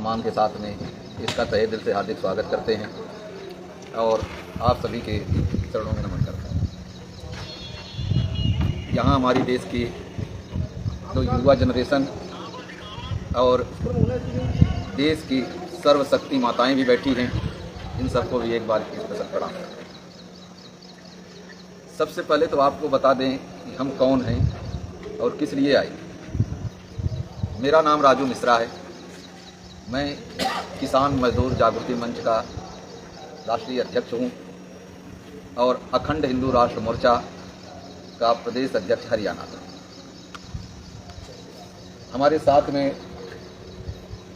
सम्मान के साथ में इसका तहे दिल से हार्दिक स्वागत करते हैं और आप सभी के चरणों में नमन करते हैं। यहाँ हमारी देश की जो युवा जनरेशन और देश की सर्वशक्ति माताएं भी बैठी हैं, इन सबको भी एक बार स्पेशल प्रणाम। सबसे पहले तो आपको बता दें कि हम कौन हैं और किस लिए आए। मेरा नाम राजू मिश्रा है। मैं किसान मजदूर जागृति मंच का राष्ट्रीय अध्यक्ष हूँ और अखंड हिंदू राष्ट्र मोर्चा का प्रदेश अध्यक्ष हरियाणा का। हमारे साथ में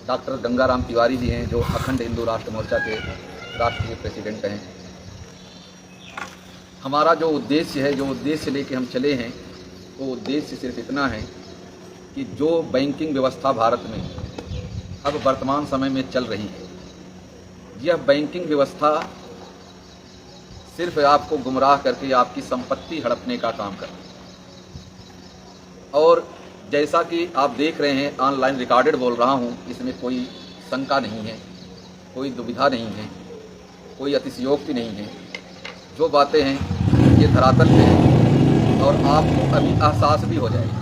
डॉक्टर गंगाराम तिवारी जी हैं, जो अखंड हिंदू राष्ट्र मोर्चा के राष्ट्रीय प्रेसिडेंट हैं। हमारा जो उद्देश्य है, जो उद्देश्य लेके हम चले हैं, वो उद्देश्य सिर्फ इतना है कि जो बैंकिंग व्यवस्था भारत में अब वर्तमान समय में चल रही है, यह बैंकिंग व्यवस्था सिर्फ आपको गुमराह करके आपकी संपत्ति हड़पने का काम कर रही है। और जैसा कि आप देख रहे हैं, ऑनलाइन रिकॉर्डेड बोल रहा हूँ, इसमें कोई शंका नहीं है, कोई दुविधा नहीं है, कोई अतिशयोक्ति नहीं है। जो बातें हैं ये धरातल पे हैं और आपको अभी एहसास भी हो जाएगा।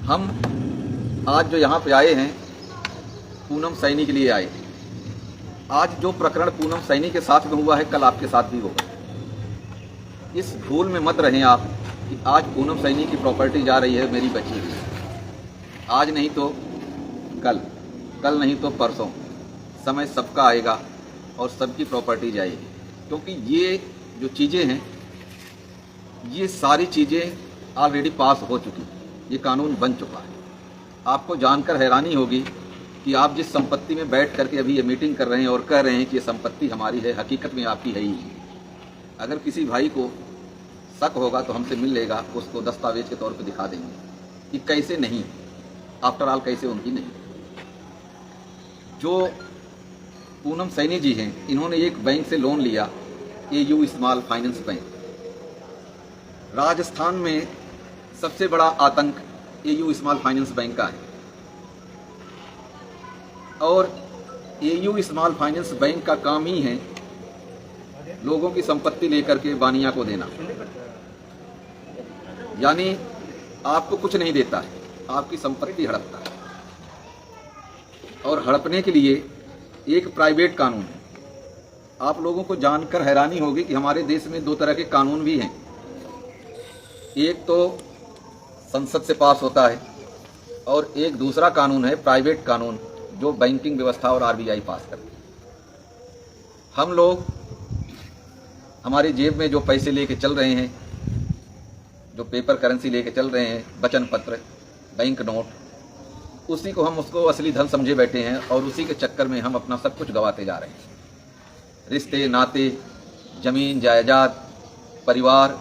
हम आज जो यहाँ पे आए हैं, पूनम सैनी के लिए आए। आज जो प्रकरण पूनम सैनी के साथ में हुआ है, कल आपके साथ भी होगा। इस भूल में मत रहें आप कि आज पूनम सैनी की प्रॉपर्टी जा रही है मेरी बची हुई। आज नहीं तो कल, कल नहीं तो परसों, समय सबका आएगा और सबकी प्रॉपर्टी जाएगी। क्योंकि ये जो चीज़ें हैं, ये सारी चीज़ें ऑलरेडी पास हो चुकी, ये कानून बन चुका है। आपको जानकर हैरानी होगी कि आप जिस संपत्ति में बैठ करके अभी ये मीटिंग कर रहे हैं और कह रहे हैं कि ये संपत्ति हमारी है, हकीकत में आपकी है ही। अगर किसी भाई को शक होगा तो हमसे मिल लेगा, उसको दस्तावेज के तौर पे दिखा देंगे कि कैसे नहीं, आफ्टर ऑल कैसे उनकी नहीं। जो पूनम सैनी जी हैं, इन्होंने एक बैंक से लोन लिया, AU small finance bank. Rajasthan में सबसे बड़ा आतंक AU स्मॉल फाइनेंस बैंक का है और AU स्मॉल फाइनेंस बैंक का काम ही है लोगों की संपत्ति लेकर के बानिया को देना। यानी आपको कुछ नहीं देता है, आपकी संपत्ति हड़पता है। और हड़पने के लिए एक प्राइवेट कानून है। आप लोगों को जानकर हैरानी होगी कि हमारे देश में दो तरह के कानून भी हैं। एक तो संसद से पास होता है और एक दूसरा कानून है प्राइवेट कानून, जो बैंकिंग व्यवस्था और RBI पास करती है। हम लोग हमारी जेब में जो पैसे लेके चल रहे हैं, जो पेपर करेंसी लेके चल रहे हैं, वचन पत्र, बैंक नोट, उसी को हम उसको असली धन समझे बैठे हैं और उसी के चक्कर में हम अपना सब कुछ गंवाते जा रहे हैं। रिश्ते नाते, जमीन जायदाद, परिवार,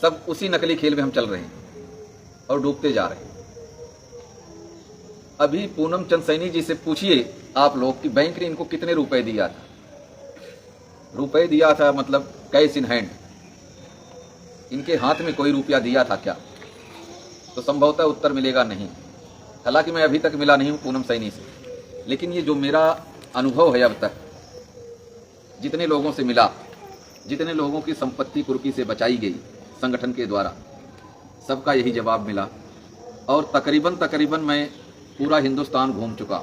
सब उसी नकली खेल में हम चल रहे हैं और डूबते जा रहे हैं। अभी पूनम चंद सैनी जी से पूछिए आप लोग कि बैंक ने इनको कितने रुपए दिया था। रुपए दिया था मतलब कैश इन हैंड, इनके हाथ में कोई रुपया दिया था क्या? तो संभवतः उत्तर मिलेगा नहीं। हालांकि मैं अभी तक मिला नहीं हूं पूनम सैनी से, लेकिन ये जो मेरा अनुभव है अब तक, जितने लोगों से मिला, जितने लोगों की संपत्ति कुर्की से बचाई गई संगठन के द्वारा, सबका यही जवाब मिला। और तकरीबन मैं पूरा हिंदुस्तान घूम चुका।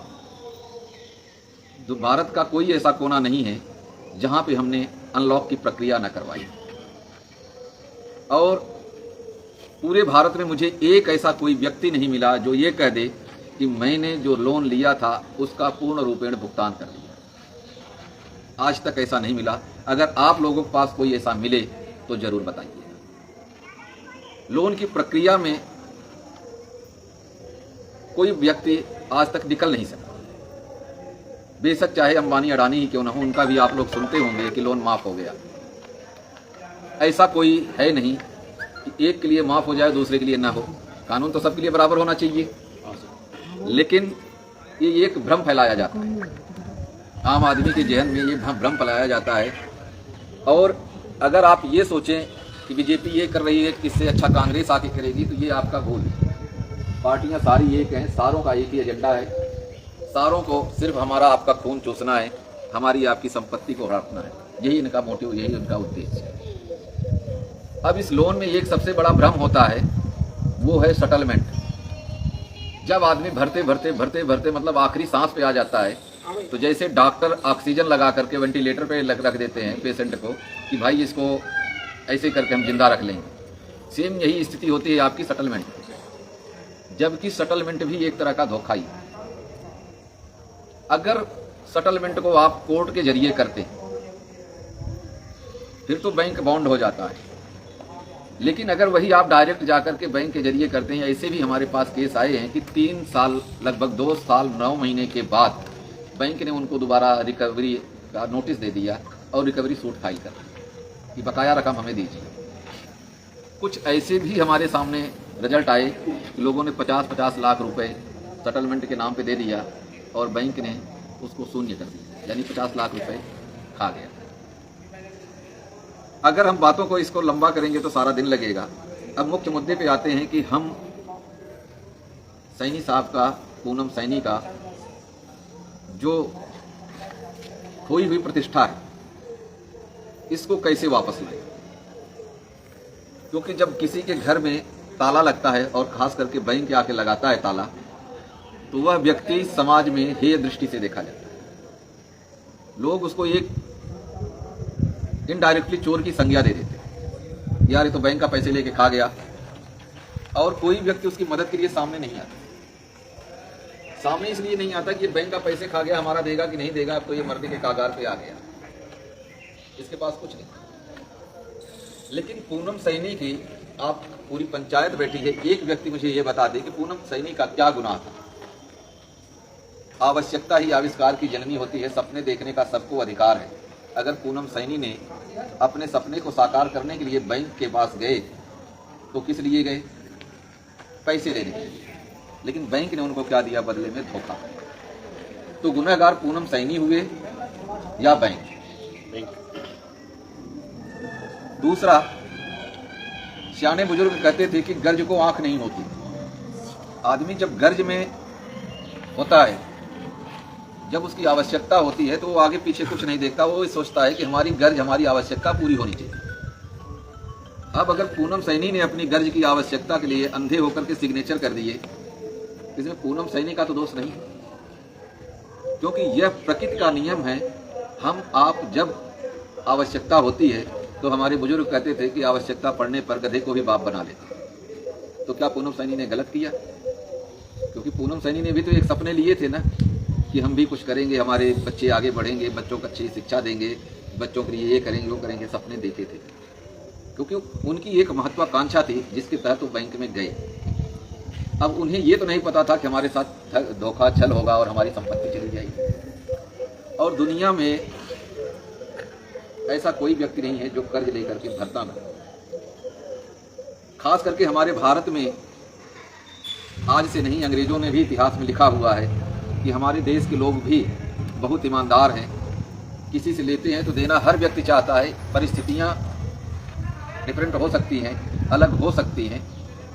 तो भारत का कोई ऐसा कोना नहीं है जहां पे हमने अनलॉक की प्रक्रिया न करवाई। और पूरे भारत में मुझे एक ऐसा कोई व्यक्ति नहीं मिला जो ये कह दे कि मैंने जो लोन लिया था उसका पूर्ण रूपेण भुगतान कर दिया। आज तक ऐसा नहीं मिला। अगर आप लोगों के पास कोई ऐसा मिले तो जरूर बताइए। लोन की प्रक्रिया में कोई व्यक्ति आज तक निकल नहीं सका। बेशक चाहे अंबानी अडानी ही क्यों ना हो, उनका भी आप लोग सुनते होंगे कि लोन माफ हो गया। ऐसा कोई है नहीं कि एक के लिए माफ हो जाए दूसरे के लिए ना हो। कानून तो सबके लिए बराबर होना चाहिए, लेकिन ये एक भ्रम फैलाया जाता है। आम आदमी के जहन में ये भ्रम फैलाया जाता है। और अगर आप ये सोचें कि बीजेपी ये कर रही है, इससे अच्छा कांग्रेस आके करेगी, तो ये आपका भूल है। पार्टियां सारी एक हैं, सारों का एक ही एजेंडा है सारों को सिर्फ हमारा आपका खून चूसना है, हमारी आपकी संपत्ति को हड़पना है। यही इनका मोटिव, यही उनका उद्देश्य है। अब इस लोन में एक सबसे बड़ा भ्रम होता है, वो है सेटलमेंट। जब आदमी भरते भरते भरते भरते मतलब आखिरी सांस पे आ जाता है, तो जैसे डॉक्टर ऑक्सीजन लगा करके वेंटिलेटर पे रख देते हैं पेशेंट को कि भाई इसको ऐसे करके हम जिंदा रख लेंगे, सेम यही स्थिति होती है आपकी सेटलमेंट की। जबकि सेटलमेंट भी एक तरह का धोखा ही है। अगर सेटलमेंट को आप कोर्ट के जरिए करते हैं फिर तो बैंक बॉन्ड हो जाता है, लेकिन अगर वही आप डायरेक्ट जाकर के बैंक के जरिए करते हैं, ऐसे भी हमारे पास केस आए हैं कि 3 साल, लगभग 2 साल 9 महीने के बाद बैंक ने उनको दोबारा रिकवरी का नोटिस दे दिया और रिकवरी सूट फाइल कर दी कि बकाया रकम हमें दीजिए। कुछ ऐसे भी हमारे सामने रिजल्ट आए कि लोगों ने 50-50 लाख रुपए सेटलमेंट के नाम पे दे दिया और बैंक ने उसको शून्य कर दिया, यानी 50 लाख रुपए खा गया। अगर हम बातों को इसको लंबा करेंगे तो सारा दिन लगेगा। अब मुख्य मुद्दे पे आते हैं कि हम सैनी साहब का, पूनम सैनी का जो खोई हुई प्रतिष्ठा है, इसको कैसे वापस लाएं। क्योंकि जब किसी के घर में ताला लगता है और खास करके बैंक आके लगाता है ताला, तो वह व्यक्ति समाज में हेय दृष्टि से देखा जाता है। लोग उसको एक इनडायरेक्टली चोर की संज्ञा दे देते हैं, यार ये तो बैंक का पैसे लेके खा गया, और कोई व्यक्ति उसकी मदद के लिए सामने नहीं आता। सामने इसलिए नहीं आता कि ये बैंक का पैसे खा गया, हमारा देगा कि नहीं देगा, अब तो ये मरने के कागार पे आ गया, इसके पास कुछ नहीं। लेकिन पूनम सैनी की, आप पूरी पंचायत बैठी है, एक व्यक्ति मुझे ये बता दे कि पूनम सैनी का क्या गुनाह था। आवश्यकता ही आविष्कार की जननी होती है, सपने देखने का सबको अधिकार है। अगर पूनम सैनी ने अपने सपने को साकार करने के लिए बैंक के पास गए तो किस लिए गए? पैसे लेने के लिए। लेकिन बैंक ने उनको क्या दिया बदले में? धोखा। तो गुनहगार पूनम सैनी हुए या बैंक? दूसरा, सियाने बुजुर्ग कहते थे कि गर्ज को आंख नहीं होती। आदमी जब गर्ज में होता है, जब उसकी आवश्यकता होती है, तो वो आगे पीछे कुछ नहीं देखता, वो सोचता है कि हमारी गर्ज, हमारी आवश्यकता पूरी होनी चाहिए। अब अगर पूनम सैनी ने अपनी गर्ज की आवश्यकता के लिए अंधे होकर के सिग्नेचर कर दिए, इसमें पूनम सैनी का तो दोष नहीं, क्योंकि यह प्रकृति का नियम है। हम आप जब आवश्यकता होती है, तो हमारे बुजुर्ग कहते थे कि आवश्यकता पड़ने पर गधे को भी बाप बना लेते। तो क्या पूनम सैनी ने गलत किया? क्योंकि पूनम सैनी ने भी तो एक सपने लिए थे ना कि हम भी कुछ करेंगे, हमारे बच्चे आगे बढ़ेंगे, बच्चों को अच्छी शिक्षा देंगे, बच्चों के लिए ये करेंगे वो करेंगे, सपने देखे थे। क्योंकि उनकी एक महत्वाकांक्षा थी जिसके तहत वो बैंक में गए। अब उन्हें ये तो नहीं पता था कि हमारे साथ धोखा छल होगा और हमारी संपत्ति चली जाएगी। और दुनिया में ऐसा कोई व्यक्ति नहीं है जो कर्ज लेकर के भरता ना। खास करके हमारे भारत में आज से नहीं, अंग्रेजों ने भी इतिहास में लिखा हुआ है कि हमारे देश के लोग भी बहुत ईमानदार हैं। किसी से लेते हैं तो देना हर व्यक्ति चाहता है। परिस्थितियाँ डिफरेंट हो सकती हैं, अलग हो सकती हैं,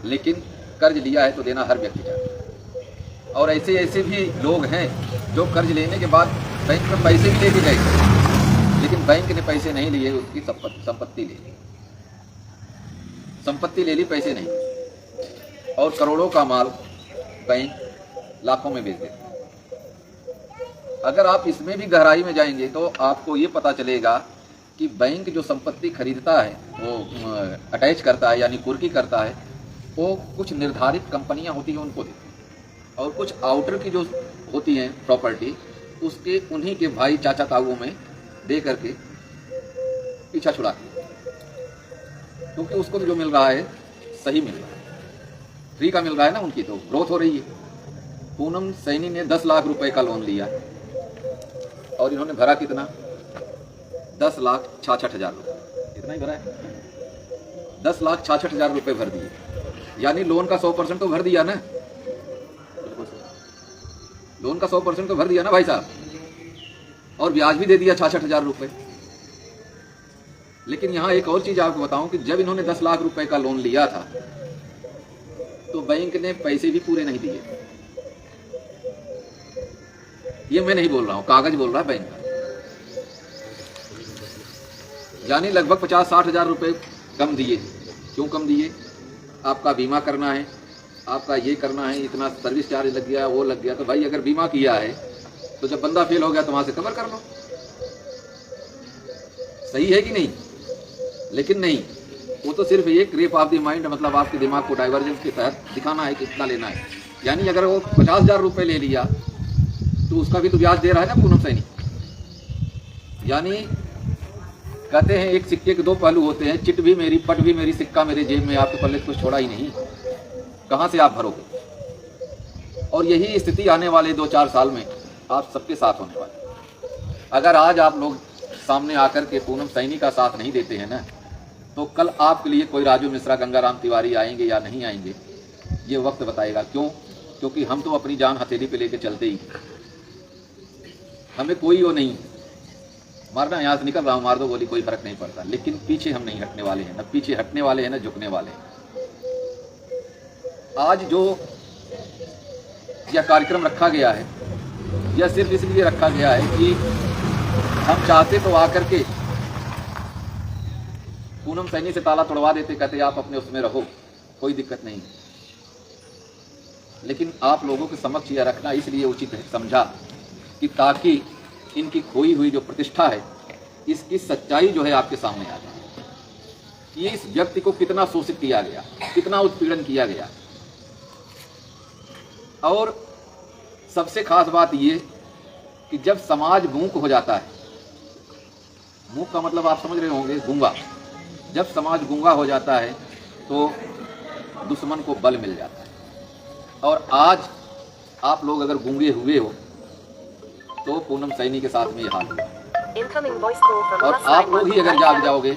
लेकिन कर्ज लिया है तो देना हर व्यक्ति चाहता है। और ऐसे ऐसे भी लोग हैं जो कर्ज लेने के बाद बैंक में पैसे भी लेके गए, लेकिन बैंक ने पैसे नहीं लिए, उसकी संपत्ति ले ली। संपत्ति ले ली, पैसे नहीं। और करोड़ों का माल बैंक लाखों में बेच देता। अगर आप इसमें भी गहराई में जाएंगे तो आपको ये पता चलेगा कि बैंक जो संपत्ति खरीदता है, वो अटैच करता है, यानी कुर्की करता है, वो कुछ निर्धारित कंपनियां होती हैं उनको देती है, और कुछ आउटर की जो होती हैं प्रॉपर्टी, उसके उन्हीं के भाई चाचा ताऊओं में दे करके पीछा छुड़ाती है। क्योंकि उसको तो जो मिल रहा है सही मिल रहा है, फ्री का मिल रहा है ना, उनकी तो ग्रोथ हो रही है। पूनम सैनी ने 10 लाख रुपए का लोन लिया और इन्होंने भरा कितना? 10,66,000 रुपये। इतना ही भरा है, 10,66,000 रुपये भर दिए, यानी लोन का 100% तो भर दिया ना। लोन का 100% तो भर दिया ना भाई साहब, और ब्याज भी दे दिया 66,000 रुपये। लेकिन यहाँ एक और चीज आपको बताऊं कि जब इन्होंने 10 लाख रुपए का लोन लिया था तो बैंक ने पैसे भी पूरे नहीं दिए। ये मैं नहीं बोल रहा हूँ, कागज बोल रहा है बैंक का। यानी लगभग 50-60 हज़ार रुपये कम दिए। क्यों कम दिए? आपका बीमा करना है, आपका ये करना है, इतना सर्विस चार्ज लग गया, वो लग गया। तो भाई अगर बीमा किया है तो जब बंदा फेल हो गया तो वहाँ से कवर कर लो। सही है कि नहीं? लेकिन नहीं, वो तो सिर्फ एक रेप ऑफ द माइंड, मतलब आपके दिमाग को डाइवर्जेंस के तहत दिखाना है कि कितना लेना है। यानी अगर वो 50,000 रुपये ले लिया तो उसका भी तो ब्याज दे रहा है ना पूनम सैनी। यानी कहते हैं एक सिक्के के दो पहलू होते हैं, चिट भी मेरी पट भी मेरी, सिक्का मेरे जेब में, आपके पल्ले कुछ छोड़ा ही नहीं, कहाँ से आप भरोगे? और यही स्थिति आने वाले 2-4 साल में आप सबके साथ होने वाली। अगर आज आप लोग सामने आकर के पूनम सैनी का साथ नहीं देते हैं ना, तो कल आपके लिए कोई राजू मिश्रा, गंगाराम तिवारी आएंगे या नहीं आएंगे, ये वक्त बताएगा। क्यों? क्योंकि हम तो अपनी जान हथेली पे लेके चलते ही, हमें कोई वो नहीं मारना, यहाँ से निकल रहा हूँ मार दो गोली, कोई फर्क नहीं पड़ता। लेकिन पीछे हम नहीं हटने वाले हैं, न पीछे हटने वाले हैं, न झुकने वाले हैं। आज जो यह कार्यक्रम रखा गया है, यह सिर्फ इसलिए रखा गया है कि हम चाहते तो आकर के पूनम सैनी से ताला तोड़वा देते, कहते आप अपने उसमें रहो, कोई दिक्कत नहीं। लेकिन आप लोगों के समक्ष यह रखना इसलिए उचित है समझा कि ताकि इनकी खोई हुई जो प्रतिष्ठा है, इसकी सच्चाई जो है आपके सामने आ जाए। ये इस व्यक्ति को कितना शोषित किया गया, कितना उत्पीड़न किया गया। और सबसे खास बात ये कि जब समाज मूक हो जाता है, मूक का मतलब आप समझ रहे होंगे, गूंगा। जब समाज गूंगा हो जाता है तो दुश्मन को बल मिल जाता है। और आज आप लोग अगर गूंगे हुए हो तो पूनम सैनी के साथ में ये हाल हुआ। और आप लोग ही अगर जाग जाओगे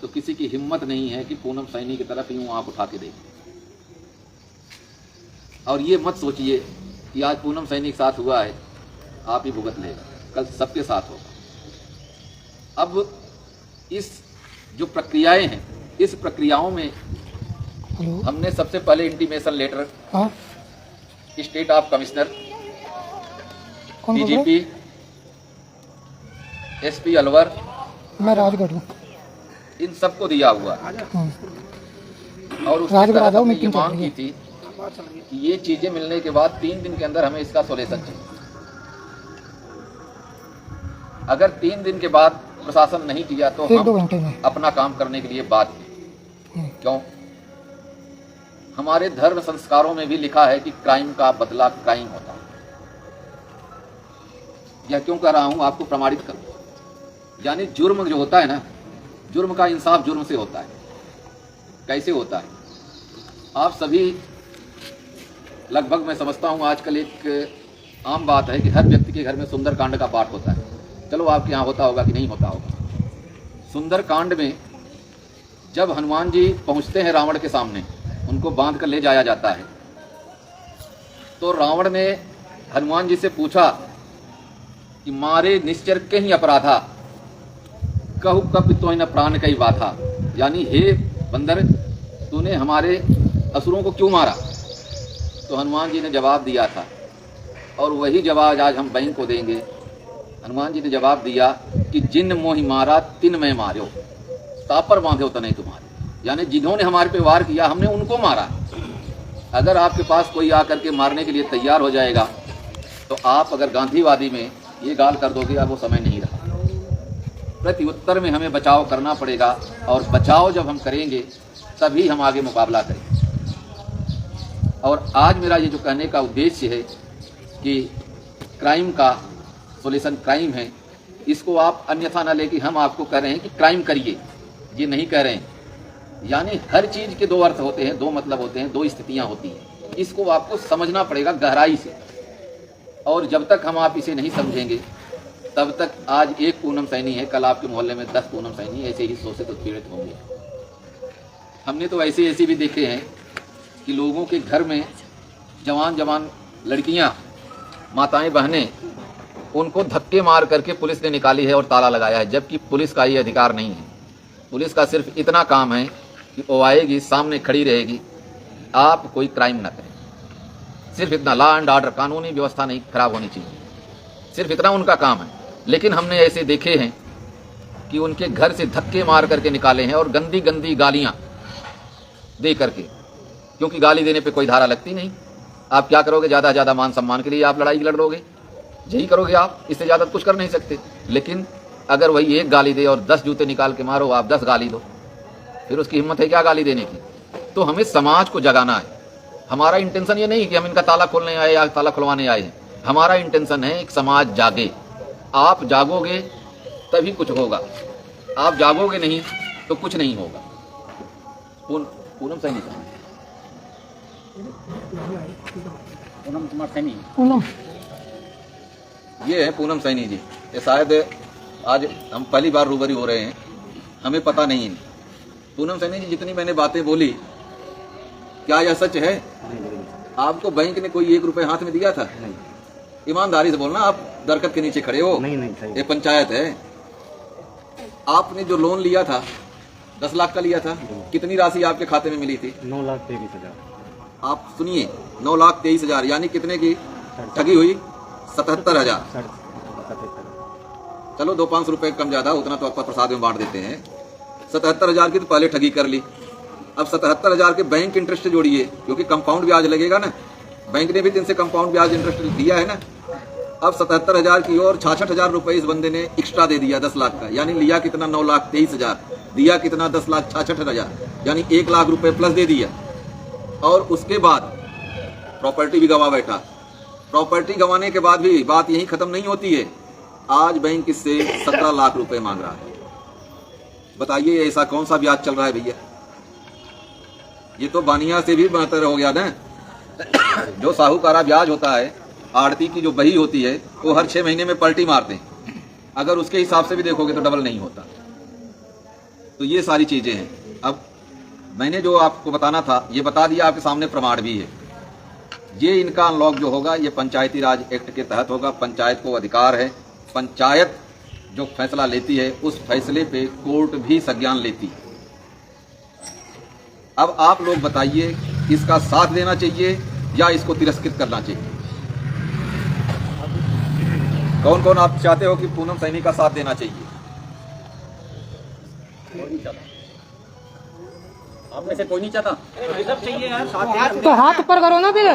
तो किसी की हिम्मत नहीं है कि पूनम सैनी की तरफ यूं आंख उठा के देखें। और ये मत सोचिए कि आज पूनम सैनी के साथ हुआ है आप ही भुगत लेगा, कल सबके साथ होगा। अब इस जो प्रक्रियाएं हैं, इस प्रक्रियाओं में हमने सबसे पहले intimation letter state of commissioner, DGP, SP Alwar, मैं राजगढ़ हूँ, इन सबको दिया हुआ है। और उसके तहत हमने ये मांग की थी कि ये चीजें मिलने के बाद 3 दिन के अंदर हमें इसका सॉल्यूशन चाहिए। अगर 3 दिन के बाद प्रशासन नहीं किया तो हम अपना काम करने के लिए बाध्य हैं। क्यों? हमारे धर्म संस्कारों में भी लिखा है कि क्राइम का बदला क्राइम होता है। यह क्यों कह रहा हूं, आपको प्रमाणित करूं। यानी जुर्म जो होता है ना, जुर्म का इंसाफ जुर्म से होता है। कैसे होता है? आप सभी लगभग, मैं समझता हूं आजकल एक आम बात है कि हर व्यक्ति के घर में सुंदरकांड का पाठ होता है। चलो आपके यहाँ होता होगा कि नहीं होता होगा। सुंदरकांड में जब हनुमान जी पहुंचते हैं रावण के सामने, उनको बांध कर ले जाया जाता है, तो रावण ने हनुमान जी से पूछा कि मारे निश्चर के ही अपराधा, कहु कप तो न प्राण कई बाधा। यानी हे बंदर, तूने हमारे असुरों को क्यों मारा? तो हनुमान जी ने जवाब दिया था, और वही जवाब आज हम बहन को देंगे। हनुमान जी ने जवाब दिया कि जिन मोहि मारा तिन मैं मार्यो, तापर बांधे तो नहीं तुम्हारे। यानी जिन्होंने हमारे पे वार किया हमने उनको मारा। अगर आपके पास कोई आकर के मारने के लिए तैयार हो जाएगा तो आप अगर गांधीवादी में ये गाल कर दोगे, अब वो समय नहीं रहा। प्रत्युत्तर में हमें बचाव करना पड़ेगा, और बचाव जब हम करेंगे तभी हम आगे मुकाबला करेंगे। और आज मेरा ये जो कहने का उद्देश्य है कि क्राइम का सॉल्यूशन क्राइम है, इसको आप अन्यथा न ले कि हम आपको कह रहे हैं कि क्राइम करिए, ये नहीं कह रहे हैं। यानी हर चीज़ के 2 अर्थ होते हैं, 2 मतलब होते हैं, 2 स्थितियां होती हैं। इसको आपको समझना पड़ेगा गहराई से। और जब तक हम आप इसे नहीं समझेंगे तब तक आज एक पूनम सैनी है, कल आपके मोहल्ले में 10 पूनम सैनी ऐसे ही शोषित उत्पीड़ित होंगे। हमने तो ऐसे भी देखे हैं कि लोगों के घर में जवान लड़कियां, माताएं, बहनें, उनको धक्के मार करके पुलिस ने निकाली है और ताला लगाया है, जबकि पुलिस का ये अधिकार नहीं है। पुलिस का सिर्फ इतना काम है कि वो आएगी, सामने खड़ी रहेगी, आप कोई क्राइम ना करें। सिर्फ इतना, लॉ एंड ऑर्डर, कानूनी व्यवस्था नहीं खराब होनी चाहिए। सिर्फ इतना उनका काम है। लेकिन हमने ऐसे देखे हैं कि उनके घर से धक्के मार करके निकाले हैं और गंदी गंदी गालियां दे करके, क्योंकि गाली देने पे कोई धारा लगती नहीं। आप क्या करोगे? ज़्यादा से ज़्यादा मान सम्मान के लिए आप लड़ाई लड़ोगे, यही करोगे आप, इससे ज़्यादा कुछ कर नहीं सकते। लेकिन अगर वही एक गाली दे और 10 जूते निकाल के मारो, आप 10 गाली दो, फिर उसकी हिम्मत है क्या गाली देने की? तो हमें समाज को जगाना है। हमारा इंटेंशन ये नहीं कि हम इनका ताला खोलने आए या ताला खुलवाने आए हैं। हमारा इंटेंशन है एक समाज जागे। आप जागोगे तभी कुछ होगा, आप जागोगे नहीं तो कुछ नहीं होगा। पूनम सैनी, पूनम ये है पूनम सैनी जी। ये शायद आज हम पहली बार रूबरू हो रहे हैं, हमें पता नहीं है। पूनम सैनी जी, जितनी मैंने बातें बोली, क्या यह सच है? आपको बैंक ने कोई 1 रुपए हाथ में दिया था? ईमानदारी से बोलना, आप दरख्त के नीचे खड़े हो। नहीं, ये पंचायत है। आपने जो लोन लिया था 10 लाख का लिया था, कितनी राशि आपके खाते में मिली थी? 9,23,000। आप सुनिए, 9,23,000 यानी कितने की ठगी हुई? 77,000। चलो 2-5 रुपए कम ज्यादा, उतना तो आपका प्रसाद में बांट देते हैं। 77,000 की तो पहले ठगी कर ली। अब 77,000 के बैंक इंटरेस्ट जोड़िए, क्योंकि कंपाउंड ब्याज लगेगा ना। बैंक ने भी इनसे कंपाउंड ब्याज इंटरेस्ट दिया है ना। अब 77,000 की और 66,000 रुपए इस बंदे ने एक्स्ट्रा दे दिया 10 लाख का, यानी लिया कितना? 9,23,000, दिया कितना? 10,66,000, यानी 1 लाख रुपए प्लस दे दिया। और उसके बाद प्रॉपर्टी भी गंवा बैठा। प्रॉपर्टी गंवाने के बाद भी बात यही खत्म नहीं होती है। आज बैंक इससे 17 लाख रुपए मांग रहा है। बताइए ऐसा कौन सा ब्याज चल रहा है भैया? ये तो बानिया से भी बेहतर हो गया ना। जो साहूकारा ब्याज होता है, आड़ती की जो बही होती है, वो हर 6 महीने में पलटी मारते हैं। अगर उसके हिसाब से भी देखोगे तो डबल नहीं होता। तो ये सारी चीजें हैं। अब मैंने जो आपको बताना था ये बता दिया, आपके सामने प्रमाण भी है। ये इनका अनलॉक जो होगा ये पंचायती राज एक्ट के तहत होगा। पंचायत को अधिकार है, पंचायत जो फैसला लेती है उस फैसले पे कोर्ट भी संज्ञान लेती है। अब आप लोग बताइए, इसका साथ देना चाहिए या इसको तिरस्कृत करना चाहिए? कौन कौन आप चाहते हो कि पूनम सैनी का साथ देना चाहिए? आप में से कोई नहीं चाहता? सब चाहिए यार, साथ तो हाथ ऊपर करो ना, फिर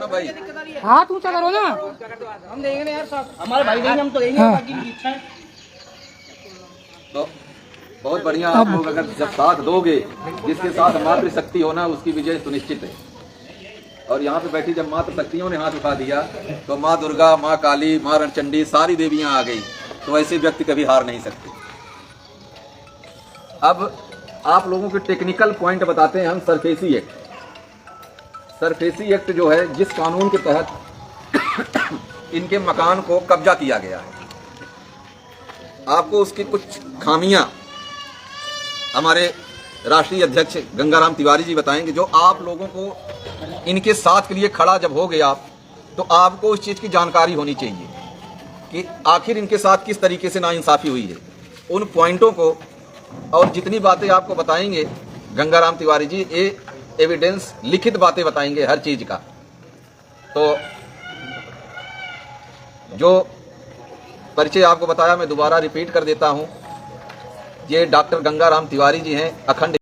भाई हाथ ऊंचा करो ना। हम देंगे यार साथ, हमारे भाई देंगे, हम तो देंगे। बाकी की इच्छा है तो बहुत बढ़िया। आप लोग अगर जब साथ दोगे, जिसके साथ मातृशक्ति होना उसकी विजय सुनिश्चित है। और यहाँ पे बैठी जब मातृ शक्तियों ने हाथ उठा दिया तो माँ दुर्गा, माँ काली, माँ रणचंडी सारी देवियां आ गई। तो ऐसे व्यक्ति कभी हार नहीं सकते। अब आप लोगों के टेक्निकल पॉइंट बताते हैं हम। सरफेसी एक्ट, सरफेसी एक्ट जो है, जिस कानून के तहत इनके मकान को कब्जा किया गया है, आपको उसकी कुछ खामियां हमारे राष्ट्रीय अध्यक्ष गंगाराम तिवारी जी बताएंगे। जो आप लोगों को इनके साथ के लिए खड़ा जब हो गए आप, तो आपको उस चीज की जानकारी होनी चाहिए कि आखिर इनके साथ किस तरीके से नाइंसाफी हुई है। उन पॉइंटों को और जितनी बातें आपको बताएंगे गंगाराम तिवारी जी, ये एविडेंस लिखित बातें बताएंगे हर चीज का। तो जो परिचय आपको बताया मैं दोबारा रिपीट कर देता हूं। ये डॉक्टर गंगाराम तिवारी जी हैं, अखंड